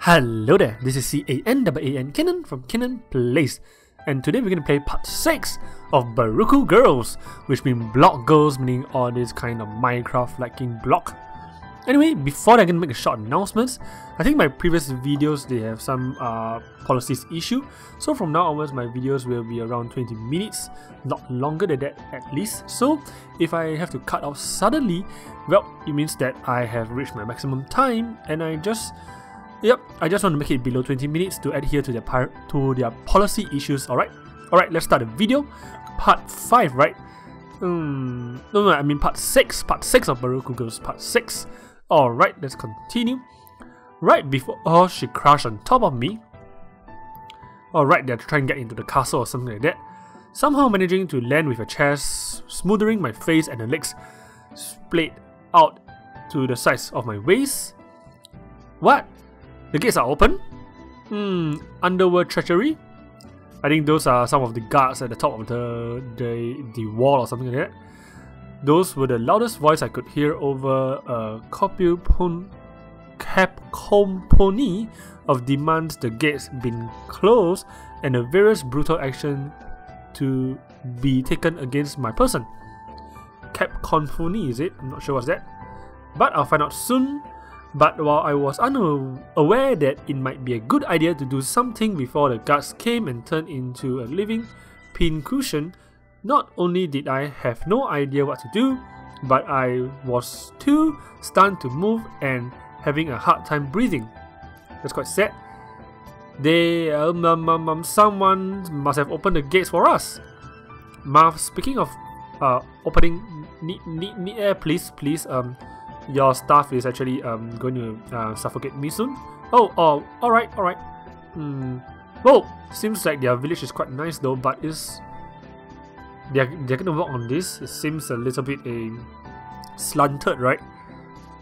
Hello there, this is CANAAN Kenan from Kenan Plays, and today we're going to play part 6 of Burokku Girls, which means block girls, meaning all this kind of Minecraft-liking block. Anyway, before I can make a short announcements, I think my previous videos, they have some policies issue, so from now onwards my videos will be around 20 minutes, not longer than that at least. So if I have to cut out suddenly, well, it means that I have reached my maximum time, and I just want to make it below 20 minutes to adhere to their policy issues. Alright, let's start the video. Part 5, right? No, I mean part 6. Part 6 of Burokku Girls, part 6. Alright, let's continue. Right before she crashed on top of me. Alright, they're trying to get into the castle or something like that. Somehow managing to land with a chair, smoothing my face and the legs splayed out to the sides of my waist. What? The gates are open? Underworld treachery? I think those are some of the guards at the top of the wall or something like that. Those were the loudest voice I could hear over a cacophony of demands, the gates being closed, and the various brutal action to be taken against my person. Cacophony, is it? I'm not sure what's that. But I'll find out soon. But while I was unaware that it might be a good idea to do something before the guards came and turned into a living pincushion, not only did I have no idea what to do, but I was too stunned to move and having a hard time breathing. That's quite sad. Someone must have opened the gates for us. Speaking of opening, please, your staff is actually going to suffocate me soon. Alright. Well, seems like their village is quite nice though, but they're gonna work on this. It seems a little bit slanted, right?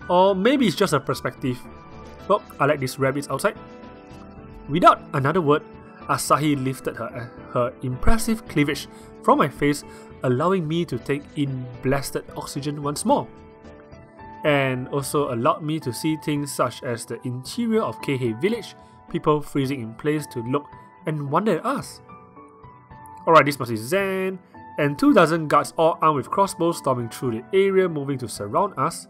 Or maybe it's just a perspective. Well, I like these rabbits outside. Without another word, Asahi lifted her impressive cleavage from my face, allowing me to take in blasted oxygen once more. And also allowed me to see things such as the interior of Keihei village, people freezing in place to look and wonder at us. Alright, this must be Zen, and 24 guards all armed with crossbows storming through the area, moving to surround us.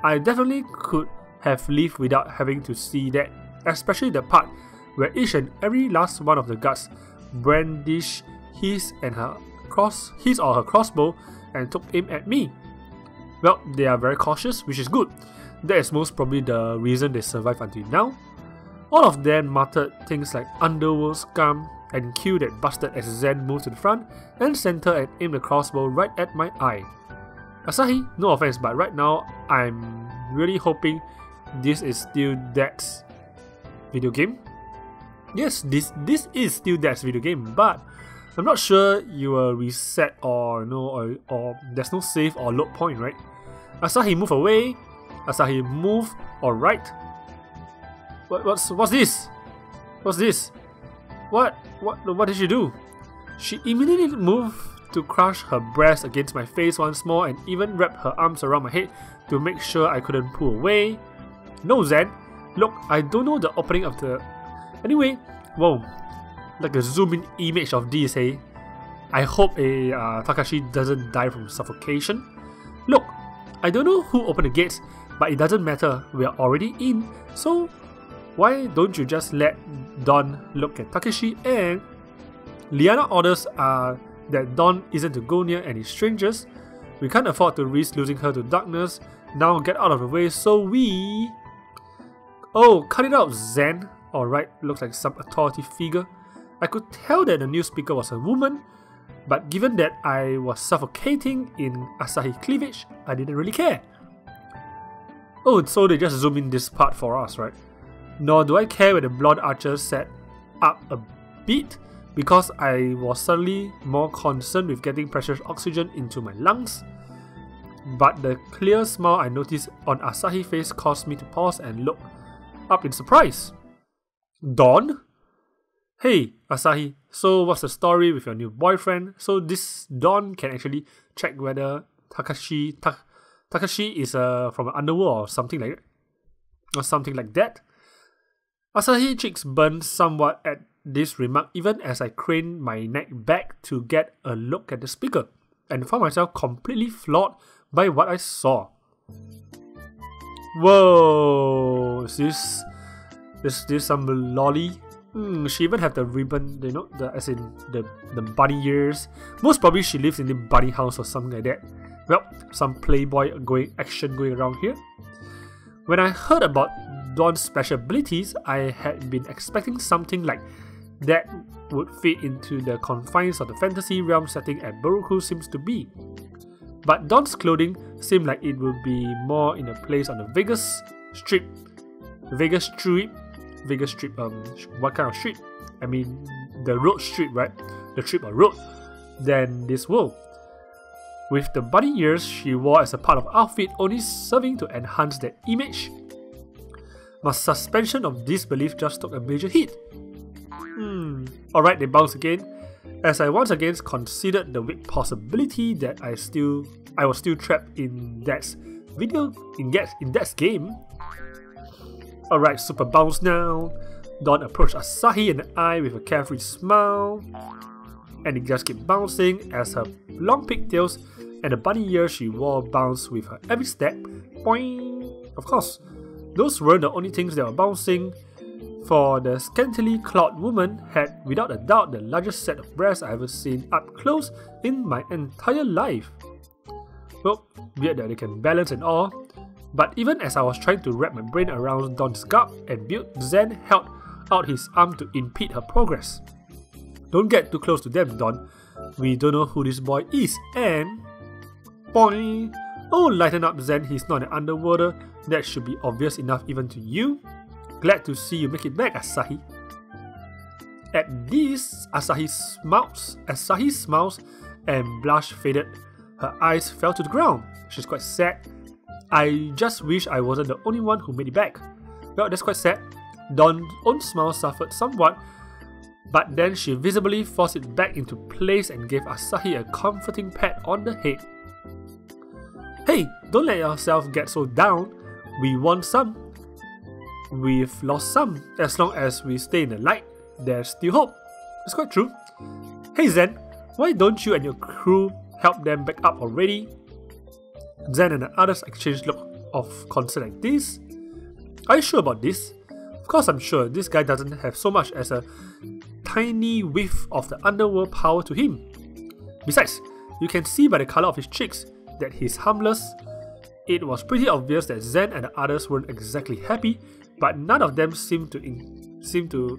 I definitely could have lived without having to see that, especially the part where each and every last one of the guards brandished his or her crossbow and took aim at me. Well, they are very cautious, which is good. That is most probably the reason they survived until now. All of them muttered things like underworld scum and kill that bastard as Zen moved to the front and center and aimed the crossbow right at my eye. Asahi, no offense, but right now I'm really hoping this is still Dad's video game. Yes, this is still Dad's video game, but I'm not sure you will reset or there's no save or load point, right? Asahi, move away. Asahi, move. Alright. What's this? What's this? What did she do? She immediately moved to crush her breast against my face once more and even wrapped her arms around my head to make sure I couldn't pull away. No, Zen. Look, I don't know the opening of the... Anyway, whoa. Like a zoom in image of this, hey? I hope Takashi doesn't die from suffocation. Look, I don't know who opened the gates, but it doesn't matter, we are already in, so why don't you just let Dawn look at Takeshi? And Liana orders that Dawn isn't to go near any strangers. We can't afford to risk losing her to darkness. Now get out of the way so we... Oh, cut it out, Zen. Alright, looks like some authority figure. I could tell that the new speaker was a woman, but given that I was suffocating in Asahi cleavage, I didn't really care. Oh, so they just zoom in this part for us, right? Nor do I care when the blonde archer set up a bit, because I was suddenly more concerned with getting precious oxygen into my lungs. But the clear smile I noticed on Asahi's face caused me to pause and look up in surprise. Dawn? Hey, Asahi, so what's the story with your new boyfriend? So this Dawn can actually check whether Takashi is from an underworld or something like that. Asahi's cheeks burned somewhat at this remark even as I craned my neck back to get a look at the speaker, and found myself completely floored by what I saw. Whoa, is this some lolly? She even have the ribbon, you know, as in the bunny ears. Most probably she lives in the bunny house or something like that. Well, some playboy action going around here. When I heard about Dawn's special abilities, I had been expecting something like that would fit into the confines of the fantasy realm setting at Burokku seems to be. But Dawn's clothing seemed like it would be more in a place on the Vegas Strip, what kind of street? I mean, the road street, right? The strip or road, than this world. With the bunny ears she wore as a part of outfit only serving to enhance that image. My suspension of disbelief just took a major hit. Alright, they bounce again, as I once again considered the weak possibility that I was still trapped in that game. Alright, super bounce now. Dawn approached Asahi and I with a carefree smile, and it just kept bouncing as her long pigtails and the bunny ears she wore bounced with her every step. Boing! Of course, those weren't the only things that were bouncing, for the scantily clad woman had without a doubt the largest set of breasts I ever seen up close in my entire life. Well, weird that they can balance and all. But even as I was trying to wrap my brain around Dawn's garb and build, Zen held out his arm to impede her progress. Don't get too close to them, Dawn. We don't know who this boy is, and... Boing! Oh, lighten up, Zen. He's not an underworlder. That should be obvious enough even to you. Glad to see you make it back, Asahi. At this, Asahi smiles and blush faded. Her eyes fell to the ground. She's quite sad. I just wish I wasn't the only one who made it back. Well, that's quite sad. Dawn's own smile suffered somewhat, but then she visibly forced it back into place and gave Asahi a comforting pat on the head. Hey, don't let yourself get so down. We won some. We've lost some. As long as we stay in the light, there's still hope. It's quite true. Hey Zen, why don't you and your crew help them back up already? Zen and the others exchanged look of concern like this. Are you sure about this? Of course I'm sure. This guy doesn't have so much as a tiny whiff of the underworld power to him. Besides, you can see by the color of his cheeks that he's harmless. It was pretty obvious that Zen and the others weren't exactly happy, but none of them seemed to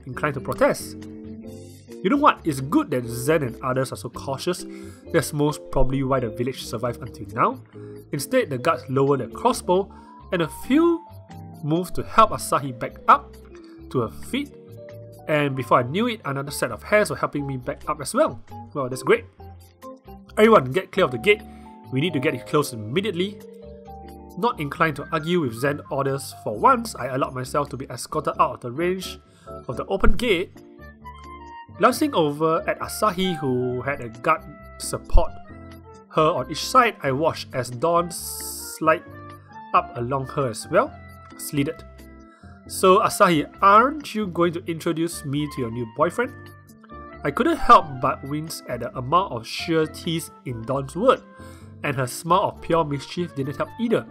incline to protest. You know what? It's good that Zen and others are so cautious. That's most probably why the village survived until now. Instead, the guards lowered their crossbow, and a few moved to help Asahi back up to her feet. And before I knew it, another set of hands were helping me back up as well. Well, that's great. Everyone, get clear of the gate. We need to get it closed immediately. Not inclined to argue with Zen orders for once, I allowed myself to be escorted out of the range of the open gate. Glancing over at Asahi, who had a guard support her on each side, I watched as Dawn slid up along her as well. Slided. So Asahi, aren't you going to introduce me to your new boyfriend? I couldn't help but wince at the amount of sheer tease in Dawn's word, and her smile of pure mischief didn't help either.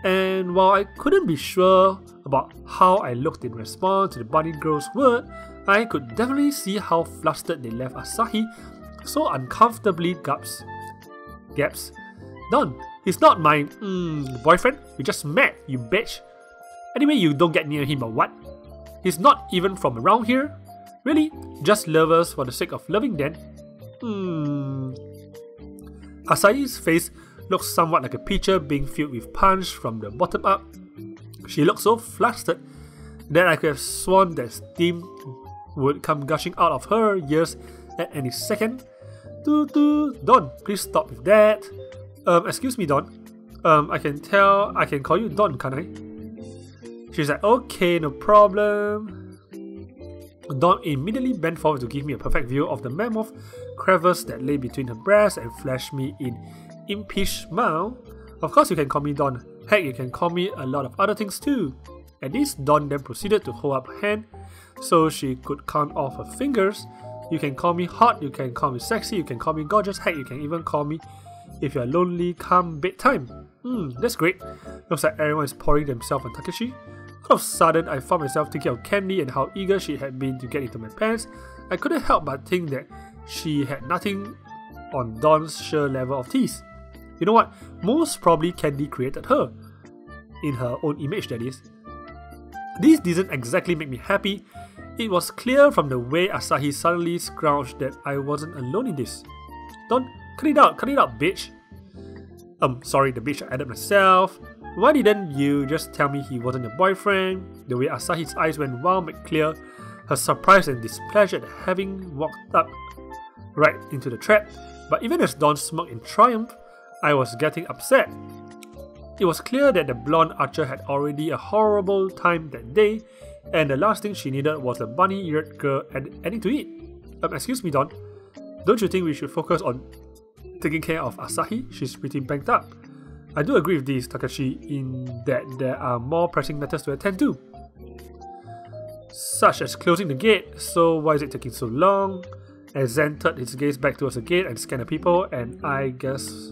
And while I couldn't be sure about how I looked in response to the bunny girl's word, I could definitely see how flustered they left Asahi so uncomfortably gaps. Dawn, he's not my boyfriend. We just met, you bitch. Anyway, you don't get near him or what? He's not even from around here. Really? Just lovers for the sake of loving then? Asahi's face looked somewhat like a pitcher being filled with punch from the bottom up. She looked so flustered that I could have sworn that steam would come gushing out of her ears at any second. Dawn, please stop with that. Excuse me, Dawn. I can call you Dawn, can't I? She's like, okay, no problem. Dawn immediately bent forward to give me a perfect view of the mammoth crevice that lay between her breasts and flashed me in impish smile. Of course you can call me Dawn. Heck, you can call me a lot of other things too. At this, Dawn then proceeded to hold up her hand so she could count off her fingers. You can call me hot, you can call me sexy, you can call me gorgeous, heck, you can even call me if you're lonely come bedtime. That's great. Looks like everyone is pouring themselves on Takeshi. All of a sudden, I found myself thinking of Candy and how eager she had been to get into my pants. I couldn't help but think that she had nothing on Dawn's sheer level of tease. You know what? Most probably Candy created her. In her own image, that is. This didn't exactly make me happy. It was clear from the way Asahi suddenly scrounged that I wasn't alone in this. Dawn, cut it out, bitch. Sorry, the bitch, I added myself. Why didn't you just tell me he wasn't your boyfriend? The way Asahi's eyes went wild made clear her surprise and displeasure at having walked up right into the trap. But even as Dawn smirked in triumph, I was getting upset. It was clear that the blonde archer had already a horrible time that day, and the last thing she needed was a bunny-eared girl adding to it. Excuse me, Dawn. Don't you think we should focus on taking care of Asahi? She's pretty banged up. I do agree with this, Takashi, in that there are more pressing matters to attend to, such as closing the gate. So why is it taking so long? As Zen turned his gaze back towards the gate and scanned the people, and I guess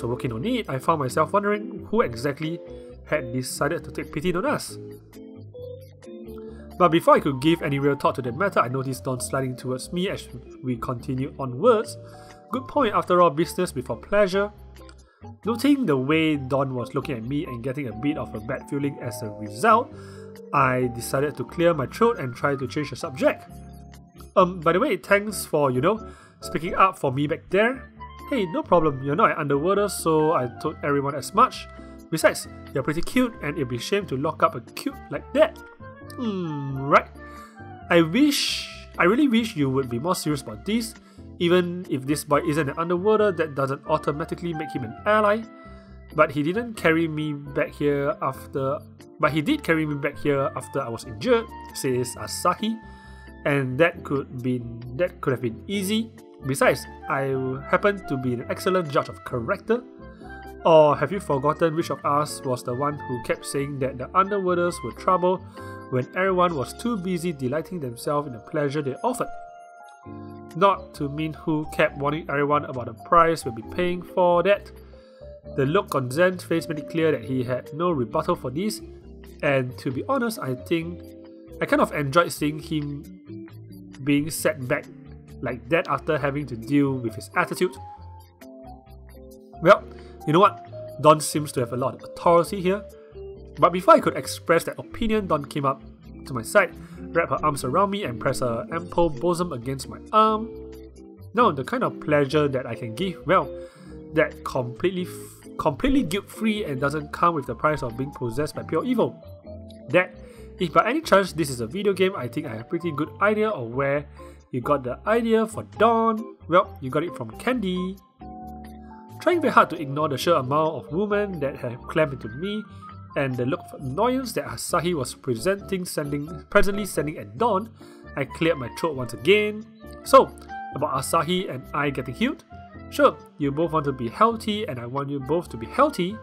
were working on it, I found myself wondering who exactly had decided to take pity on us. But before I could give any real thought to the matter, I noticed Dawn sliding towards me as we continued onwards. Good point, after all, business before pleasure. Noting the way Dawn was looking at me and getting a bit of a bad feeling as a result, I decided to clear my throat and try to change the subject. By the way, thanks for, speaking up for me back there. Hey, no problem, you're not underwater, so I told everyone as much. Besides, you're pretty cute and it'd be a shame to lock up a cute like that. Right. I really wish you would be more serious about this. Even if this boy isn't an underwater, that doesn't automatically make him an ally. But he did carry me back here after I was injured, says Asahi. And that could have been easy. Besides, I happen to be an excellent judge of character. Or have you forgotten which of us was the one who kept saying that the underwaters were trouble when everyone was too busy delighting themselves in the pleasure they offered? Not to mean who kept warning everyone about the price we'll be paying for that. The look on Zen's face made it clear that he had no rebuttal for this, and to be honest, I think I kind of enjoyed seeing him being set back like that after having to deal with his attitude. Well, you know what? Dawn seems to have a lot of authority here. But before I could express that opinion, Dawn came up to my side, wrapped her arms around me and pressed her ample bosom against my arm. Now, the kind of pleasure that I can give, well, that completely guilt-free and doesn't come with the price of being possessed by pure evil. That, if by any chance this is a video game, I think I have a pretty good idea of where you got the idea for Dawn. Well, you got it from Candy. Trying very hard to ignore the sheer amount of women that have clamped into me and the look of annoyance that Asahi was presently sending at Dawn, I cleared my throat once again. So, about Asahi and I getting healed? Sure, you both want to be healthy and I want you both to be healthy.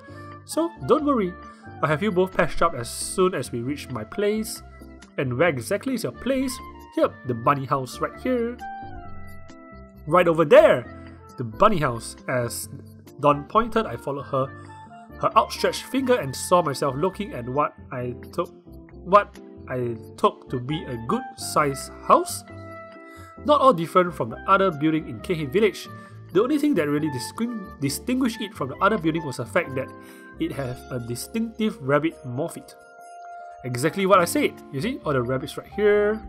So, don't worry, I'll have you both patched up as soon as we reach my place. And where exactly is your place? Here, the bunny house right here. Right over there! The bunny house. As Dawn pointed, I followed her outstretched finger and saw myself looking at what I took to be a good-sized house. Not all different from the other building in Keihi village. The only thing that really distinguished it from the other building was the fact that it had a distinctive rabbit morphite. Exactly what I said. You see, all the rabbits right here.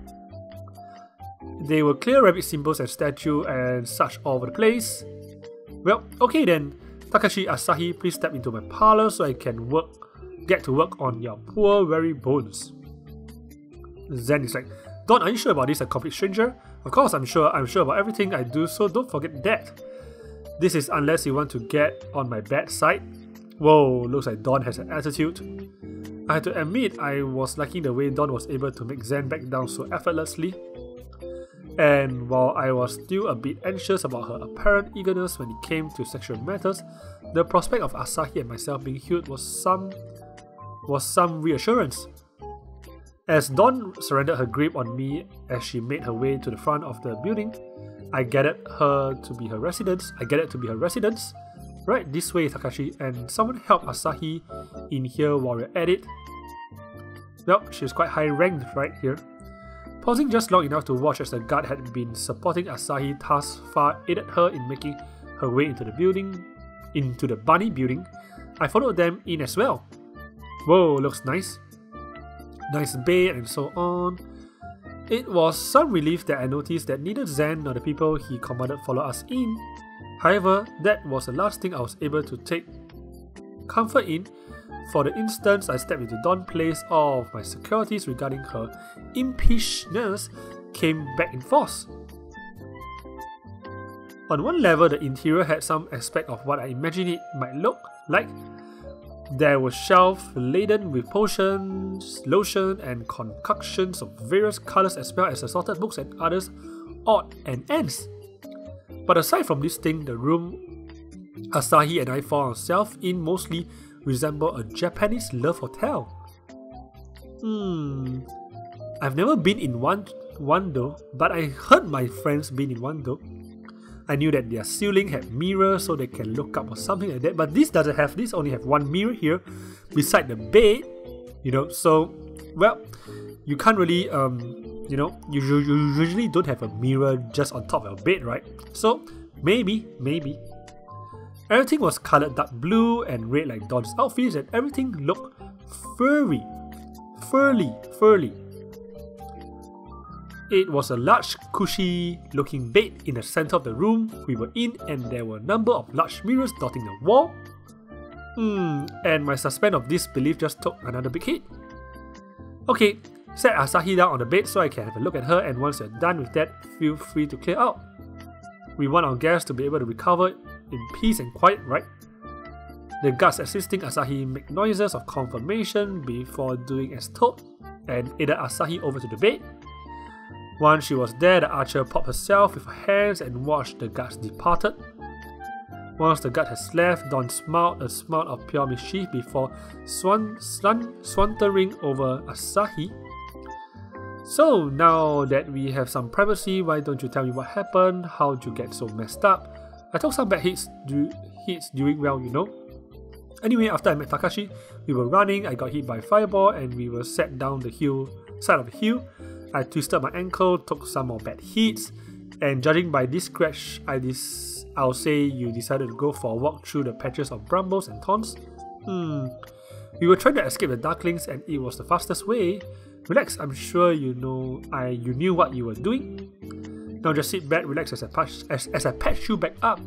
They were clear rabbit symbols and statues and such all over the place. Well, okay then. Takashi, Asahi, please step into my parlor so I can get to work on your poor very bones. Zen is like, Dawn, are you sure about this, a complete stranger? Of course I'm sure about everything I do, so don't forget that. This is unless you want to get on my bad side. Whoa, looks like Dawn has an attitude. I had to admit I was liking the way Dawn was able to make Zen back down so effortlessly. And while I was still a bit anxious about her apparent eagerness when it came to sexual matters, the prospect of Asahi and myself being healed was was some reassurance. As Dawn surrendered her grip on me as she made her way to the front of the building, I gathered her to be her residence. Right this way, Takashi, and someone help Asahi in here while we're at it. Well, she's quite high ranked right here. Pausing just long enough to watch as the guard had been supporting Asahi thus far aided her in making her way into the bunny building, I followed them in as well. Whoa, looks nice. Nice bed and so on. It was some relief that I noticed that neither Zen nor the people he commanded followed us in. However, that was the last thing I was able to take comfort in. For the instance, I stepped into Dawn's place, all of my securities regarding her impishness came back in force. On one level, the interior had some aspect of what I imagined it might look like. There were shelves laden with potions, lotion, and concoctions of various colours, as well as assorted books and others odd and ends. But aside from this thing, the room Asahi and I found ourselves in mostly resembled a Japanese love hotel. I've never been in one though, but I heard my friends been in one though. I knew that their ceiling had mirrors so they can look up or something like that, but this doesn't have this, only have one mirror here beside the bed, so, well, you can't really, you usually don't have a mirror just on top of your bed, right? So, maybe. Everything was colored dark blue and red like Dawn's outfits, and everything looked furry. It was a large, cushy looking bed in the center of the room we were in, and there were a number of large mirrors dotting the wall. And my suspense of disbelief just took another big hit. Okay, set Asahi down on the bed so I can have a look at her, and once you're done with that, feel free to clear out. We want our guests to be able to recover in peace and quiet, right? The guards assisting Asahi make noises of confirmation before doing as told, and aided Asahi over to the bed. Once she was there, the archer popped herself with her hands and watched the guards departed. Once the guard has left, Dawn smiled a smile of pure mischief before swantering over Asahi. So now that we have some privacy, why don't you tell me what happened? How'd you get so messed up? I took some bad hits doing well, Anyway, after I met Takashi, we were running, I got hit by a fireball, and we were set down the side of the hill. I twisted my ankle, took some more bad hits, and judging by this scratch, I'll say you decided to go for a walk through the patches of brambles and thorns. We were trying to escape the darklings, and it was the fastest way. Relax, I'm sure you knew what you were doing. Now just sit back, relax as I patch you back up.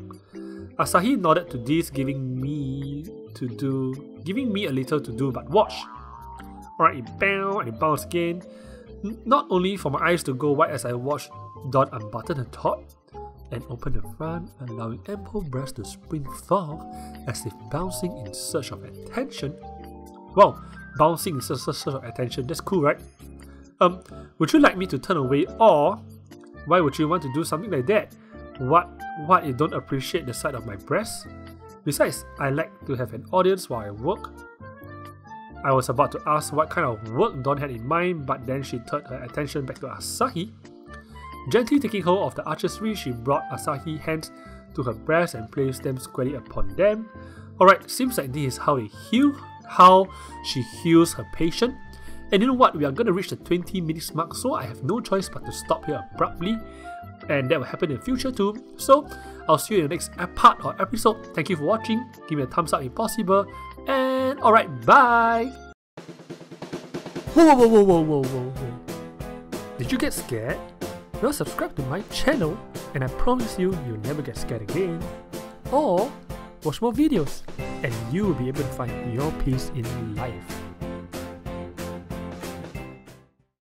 Asahi nodded to this, giving me a little to do but watch. Alright, it bounced and it bounced again. Not only for my eyes to go wide as I watched Dawn unbutton her top and open the front, allowing ample breasts to spring forth as if bouncing in search of attention. Wow, bouncing in search of attention, that's cool, right? Would you like me to turn away, or why would you want to do something like that? What, you don't appreciate the sight of my breasts? Besides, I like to have an audience while I work. I was about to ask what kind of work Dawn had in mind, but then she turned her attention back to Asahi. Gently taking hold of the archer's wrist, she brought Asahi's hands to her breast and placed them squarely upon them. Alright, seems like this is how she heals her patient. And you know what, we are going to reach the 20 minutes mark, so I have no choice but to stop here abruptly. And that will happen in the future too. So, I'll see you in the next part or episode. Thank you for watching, give me a thumbs up if possible, and alright, bye! Whoa. Did you get scared? Well, subscribe to my channel, and I promise you'll never get scared again. Or, watch more videos, and you will be able to find your peace in life.